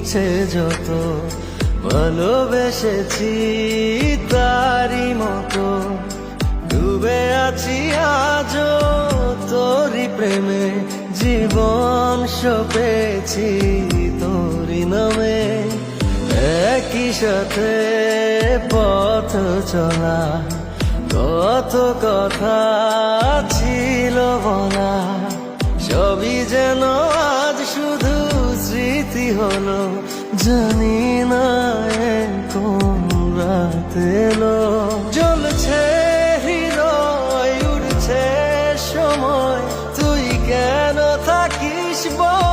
মিছে যত ভালোবেসেছি তারই মতো ডুবে আছি আজও তোরই প্রেমে, জীবন সপেছি তোরই নামে। একই সাথে পথ চলা, কত কথা ছিল বলা, সবই যেন আজ শুধু স্মৃতি হলো। জানি না কোন রাত এলো, জ্বলছে হৃদয়, উড়ছে সময়, তুই কেন থাকিস বল।